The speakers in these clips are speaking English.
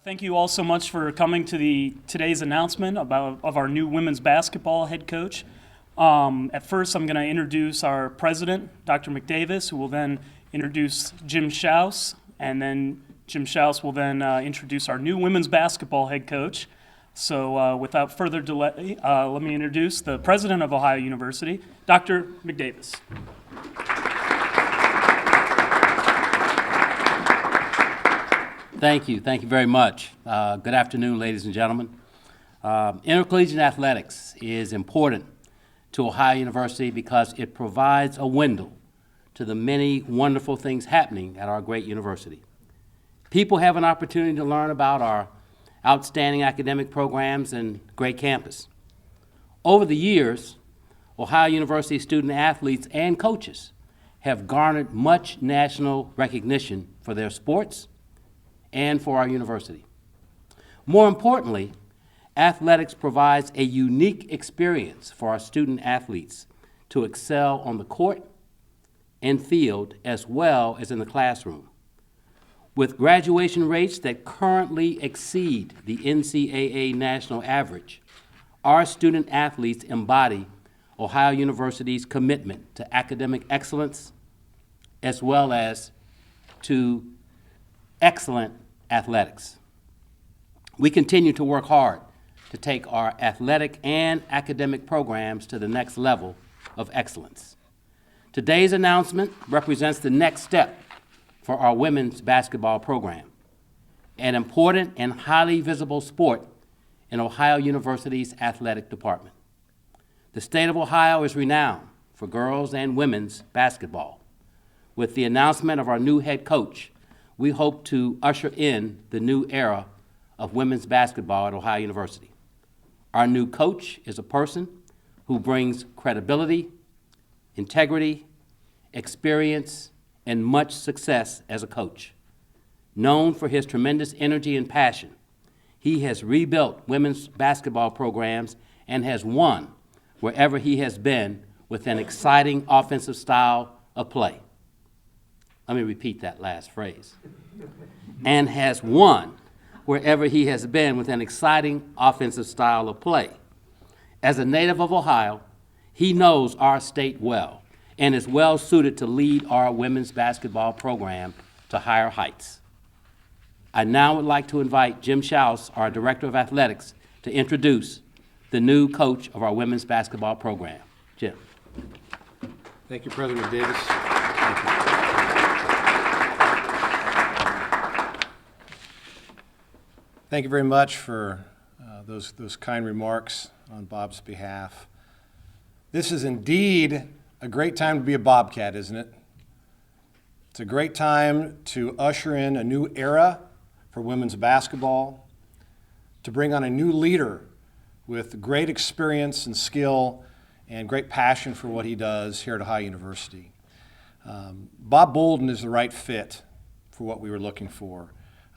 Thank you all so much for coming to today's announcement of our new women's basketball head coach. At first, I'm going to introduce our president, Dr. McDavis, who will then introduce Jim Schaus, and then Jim Schaus will then introduce our new women's basketball head coach. So without further delay, let me introduce the president of Ohio University, Dr. McDavis. Thank you very much. Good afternoon, ladies and gentlemen. Intercollegiate athletics is important to Ohio University because it provides a window to the many wonderful things happening at our great university. People have an opportunity to learn about our outstanding academic programs and great campus. Over the years, Ohio University student athletes and coaches have garnered much national recognition for their sports and for our university. More importantly, athletics provides a unique experience for our student athletes to excel on the court and field as well as in the classroom. With graduation rates that currently exceed the NCAA national average, our student athletes embody Ohio University's commitment to academic excellence as well as to excellent athletics. We continue to work hard to take our athletic and academic programs to the next level of excellence. Today's announcement represents the next step for our women's basketball program, an important and highly visible sport in Ohio University's athletic department. The state of Ohio is renowned for girls and women's basketball. With the announcement of our new head coach, we hope to usher in the new era of women's basketball at Ohio University. Our new coach is a person who brings credibility, integrity, experience, and much success as a coach. Known for his tremendous energy and passion, he has rebuilt women's basketball programs and has won wherever he has been with an exciting offensive style of play. Let me repeat that last phrase. And has won wherever he has been with an exciting offensive style of play. As a native of Ohio, he knows our state well and is well suited to lead our women's basketball program to higher heights. I now would like to invite Jim Schaus, our Director of Athletics, to introduce the new coach of our women's basketball program. Jim. Thank you, President Davis. Thank you. Thank you very much for those kind remarks on Bob's behalf. This is indeed a great time to be a Bobcat, isn't it? It's a great time to usher in a new era for women's basketball, to bring on a new leader with great experience and skill and great passion for what he does here at Ohio University. Bob Boldon is the right fit for what we were looking for.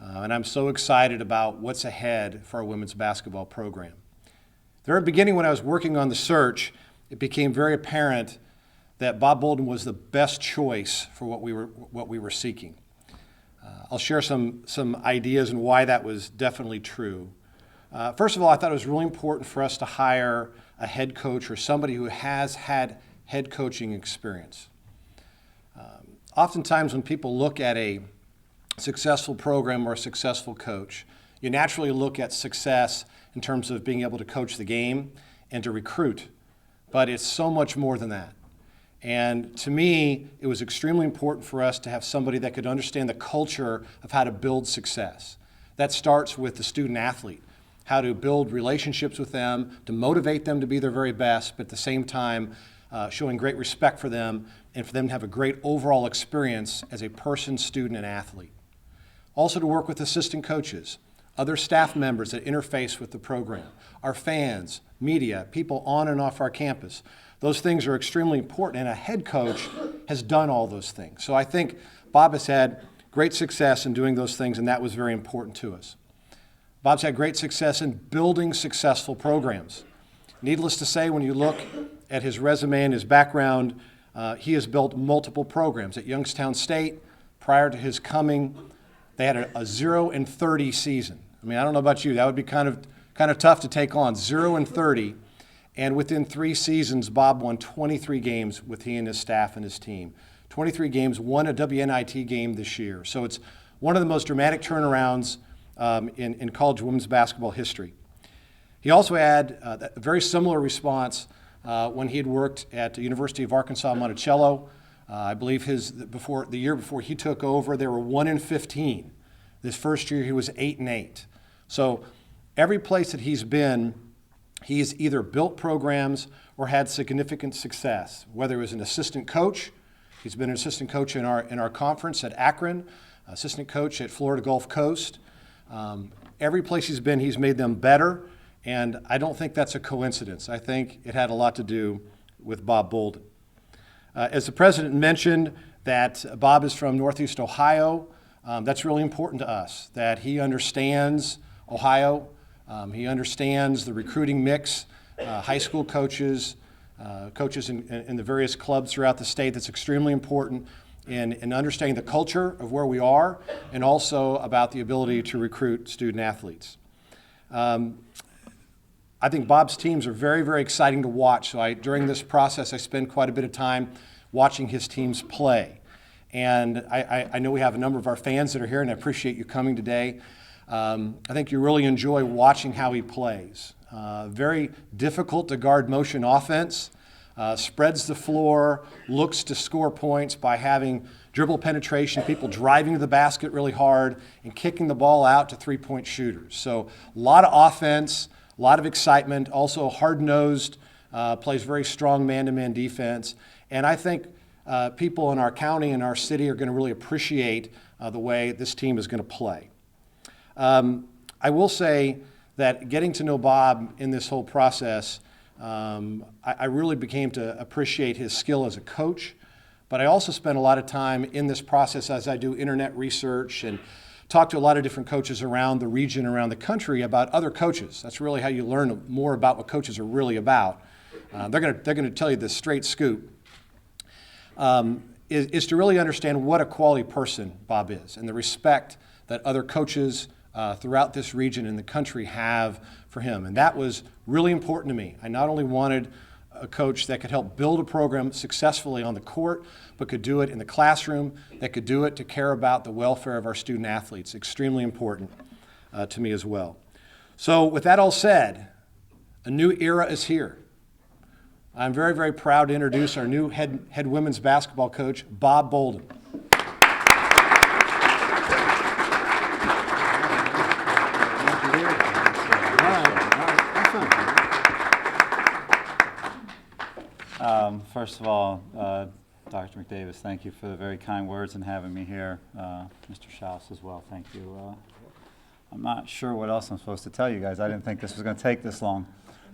And I'm so excited about what's ahead for our women's basketball program. At the very beginning, when I was working on the search, it became very apparent that Bob Boldon was the best choice for what we were seeking. I'll share some ideas on why that was definitely true. First of all, I thought it was really important for us to hire a head coach or somebody who has had head coaching experience. Oftentimes when people look at a successful program or a successful coach, you naturally look at success in terms of being able to coach the game and to recruit, but it's so much more than that. And to me, it was extremely important for us to have somebody that could understand the culture of how to build success. That starts with the student athlete, how to build relationships with them, to motivate them to be their very best, but at the same time, showing great respect for them and for them to have a great overall experience as a person, student, and athlete. Also to work with assistant coaches, other staff members that interface with the program, our fans, media, people on and off our campus. Those things are extremely important, and a head coach has done all those things. So I think Bob has had great success in doing those things, and that was very important to us. Bob's had great success in building successful programs. Needless to say, when you look at his resume and his background, he has built multiple programs. At Youngstown State, prior to his coming, they had a 0-30 season. I mean, I don't know about you. That would be kind of tough to take on. 0-30. And within 3 seasons, Bob won 23 games with he and his staff and his team. 23 games, won a WNIT game this year. So it's one of the most dramatic turnarounds in college women's basketball history. He also had a very similar response when he had worked at the University of Arkansas Monticello. I believe the year before he took over, they were 1-15. This first year, he was 8-8. So every place that he's been, he's either built programs or had significant success. Whether it was an assistant coach, he's been an assistant coach in our conference at Akron, assistant coach at Florida Gulf Coast. Every place he's been, he's made them better, and I don't think that's a coincidence. I think it had a lot to do with Bob Boldon. As the president mentioned, that Bob is from Northeast Ohio. That's really important to us, that he understands Ohio. He understands the recruiting mix, high school coaches, coaches in the various clubs throughout the state. That's extremely important in understanding the culture of where we are and also about the ability to recruit student athletes. I think Bob's teams are very, very exciting to watch. So during this process, I spend quite a bit of time watching his teams play. And I know we have a number of our fans that are here, and I appreciate you coming today. I think you really enjoy watching how he plays. Very difficult to guard motion offense, spreads the floor, looks to score points by having dribble penetration, people driving to the basket really hard, and kicking the ball out to three-point shooters. So a lot of offense, a lot of excitement, also hard-nosed, plays very strong man-to-man defense. And I think people in our county and our city are going to really appreciate the way this team is going to play. I will say that getting to know Bob in this whole process, I really became to appreciate his skill as a coach, but I also spent a lot of time in this process as I do internet research and talk to a lot of different coaches around the region, around the country about other coaches. That's really how you learn more about what coaches are really about. They're going to tell you the straight scoop. Is to really understand what a quality person Bob is and the respect that other coaches throughout this region and the country have for him. And that was really important to me. I not only wanted a coach that could help build a program successfully on the court, but could do it in the classroom, that could do it to care about the welfare of our student athletes. Extremely important to me as well. So with that all said, a new era is here. I'm very, very proud to introduce our new head women's basketball coach, Bob Boldon. First of all, Dr. McDavis, thank you for the very kind words and having me here. Mr. Schaus as well, thank you. I'm not sure what else I'm supposed to tell you guys. I didn't think this was going to take this long.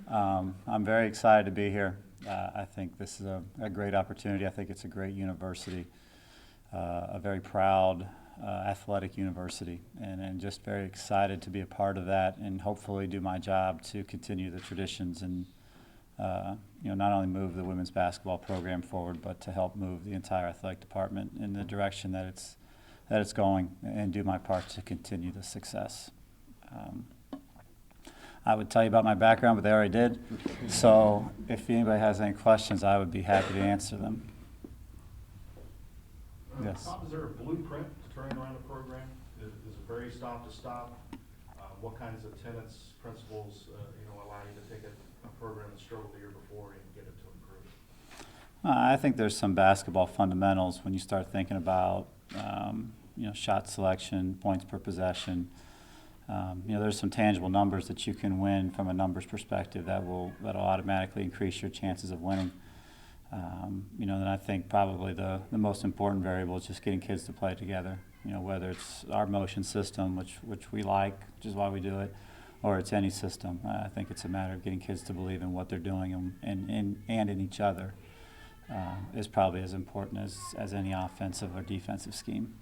I'm very excited to be here. I think this is a great opportunity. I think it's a great university, a very proud athletic university, and just very excited to be a part of that and hopefully do my job to continue the traditions and not only move the women's basketball program forward, but to help move the entire athletic department in the direction that it's going, and do my part to continue the success. I would tell you about my background, but they already did. So if anybody has any questions, I would be happy to answer them. Yes. Bob, is there a blueprint to turning around a program? Is it very stop to stop? What kinds of tenets, principles, allow you to take a program that struggled the year before and get it to improve? I think there's some basketball fundamentals when you start thinking about shot selection, points per possession. There's some tangible numbers that you can win from a numbers perspective that'll automatically increase your chances of winning. Then I think probably the most important variable is just getting kids to play together. Whether it's our motion system, which we like, which is why we do it, or it's any system. I think it's a matter of getting kids to believe in what they're doing and in each other is probably as important as any offensive or defensive scheme.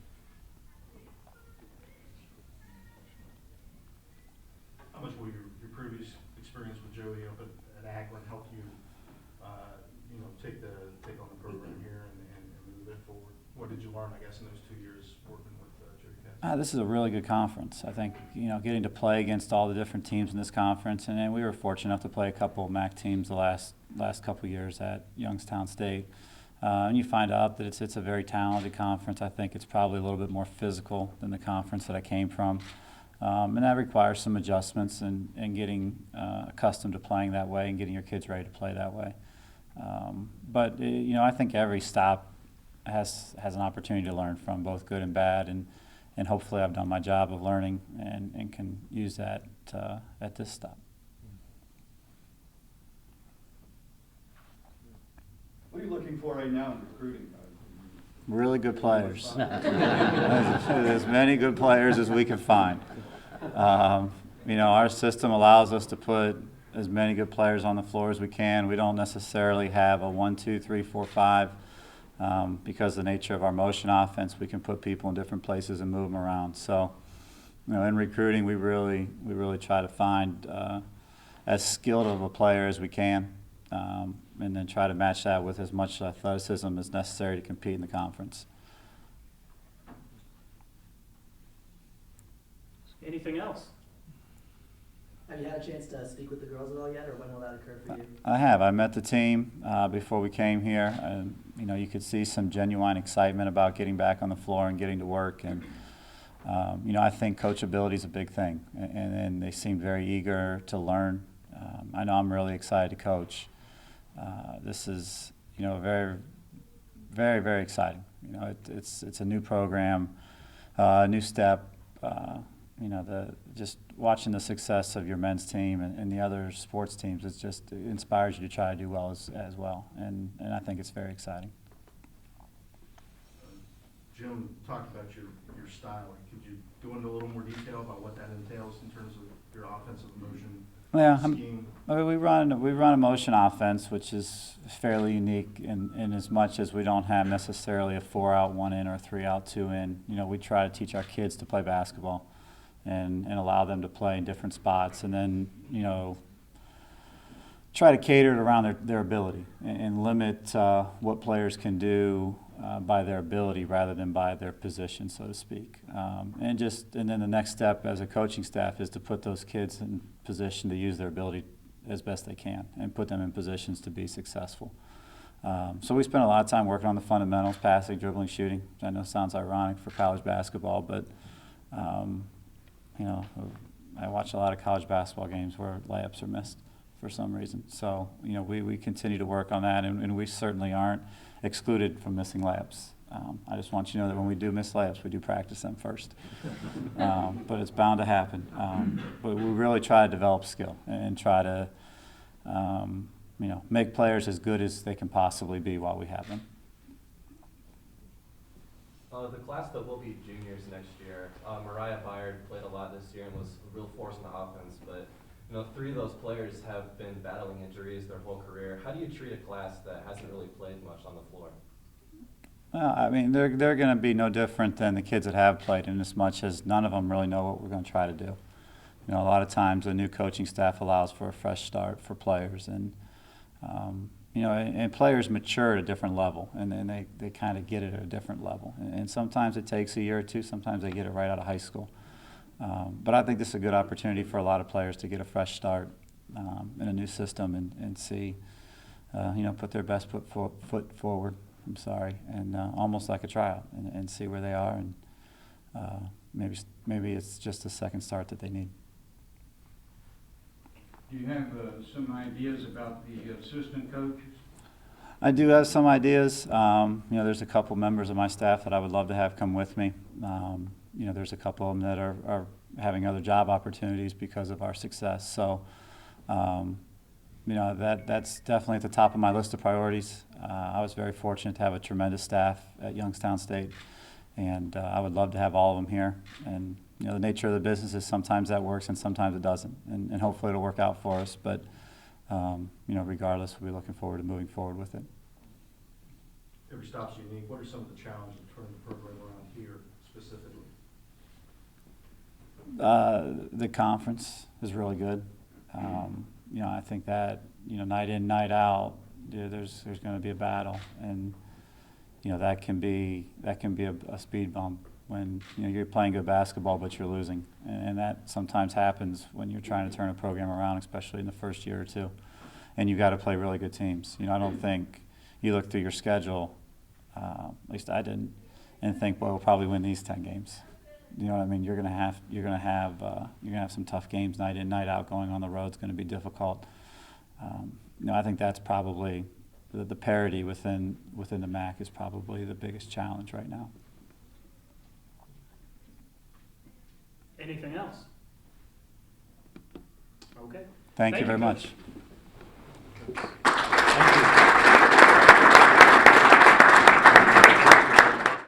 How much will your previous experience with Jody up at Akron help you, take on the program here and move it forward? What did you learn, I guess, in those 2 years working with Jody Cat? This is a really good conference. I think, getting to play against all the different teams in this conference, and then we were fortunate enough to play a couple of MAC teams the last couple of years at Youngstown State. And you find out that it's a very talented conference. I think it's probably a little bit more physical than the conference that I came from. And that requires some adjustments and getting accustomed to playing that way and getting your kids ready to play that way. But I think every stop has an opportunity to learn from, both good and bad, and hopefully I've done my job of learning and can use that at this stop. What are you looking for right now in recruiting? Really good players. As many good players as we can find. Our system allows us to put as many good players on the floor as we can. We don't necessarily have a 1, 2, 3, 4, 5. Because of the nature of our motion offense, we can put people in different places and move them around. So, in recruiting, we really try to find as skilled of a player as we can, and then try to match that with as much athleticism as necessary to compete in the conference. Anything else? Have you had a chance to speak with the girls at all yet, or when will that occur for you? I have. I met the team before we came here, and you could see some genuine excitement about getting back on the floor and getting to work. And I think coachability is a big thing, and they seem very eager to learn. I know I'm really excited to coach. This is very, very, very exciting. It's a new program, a new step. Just watching the success of your men's team and the other sports teams, it inspires you to try to do well as well, and I think it's very exciting. Jim talked about your style. Could you go into a little more detail about what that entails in terms of your offensive motion scheme? We run a motion offense, which is fairly unique in as much as we don't have necessarily a 4 out, 1 in, or a 3 out, 2 in. We try to teach our kids to play basketball. And allow them to play in different spots, and then try to cater it around their ability and limit what players can do by their ability rather than by their position, so to speak. And then the next step as a coaching staff is to put those kids in position to use their ability as best they can and put them in positions to be successful. So we spend a lot of time working on the fundamentals: passing, dribbling, shooting. I know it sounds ironic for college basketball, but I watch a lot of college basketball games where layups are missed for some reason. So, we continue to work on that, and we certainly aren't excluded from missing layups. I just want you to know that when we do miss layups, we do practice them first. But it's bound to happen. But we really try to develop skill and try to, make players as good as they can possibly be while we have them. The class that will be juniors next year, Mariah Byard played a lot this year and was a real force in the offense, but 3 of those players have been battling injuries their whole career. How do you treat a class that hasn't really played much on the floor? Well, they're going to be no different than the kids that have played, in as much as none of them really know what we're going to try to do. A lot of times a new coaching staff allows for a fresh start for players, and and players mature at a different level, and then they kind of get it at a different level. And sometimes it takes a year or two, sometimes they get it right out of high school. But I think this is a good opportunity for a lot of players to get a fresh start in a new system and see, put their best foot forward, and almost like a tryout, and see where they are, and maybe it's just a second start that they need. Do you have some ideas about the assistant coaches? I do have some ideas. There's a couple members of my staff that I would love to have come with me. There's a couple of them that are having other job opportunities because of our success. So, that's definitely at the top of my list of priorities. I was very fortunate to have a tremendous staff at Youngstown State, and I would love to have all of them here. And the nature of the business is sometimes that works and sometimes it doesn't, and hopefully it'll work out for us. But regardless, we'll be looking forward to moving forward with it. Every stop's unique. What are some of the challenges of turning the program around here specifically? The conference is really good. I think that night in, night out, there's going to be a battle, and that can be a speed bump. when you're playing good basketball but you're losing, and that sometimes happens when you're trying to turn a program around, especially in the first year or two. And you've got to play really good teams. I don't think you look through your schedule, at least I didn't, and think, well, we'll probably win these 10 games. You know what I mean? You're gonna have some tough games night in, night out. Going on the road is going to be difficult. I think that's probably the parity within the MAC is probably the biggest challenge right now. Anything else? Okay. Thank you very Coach. much.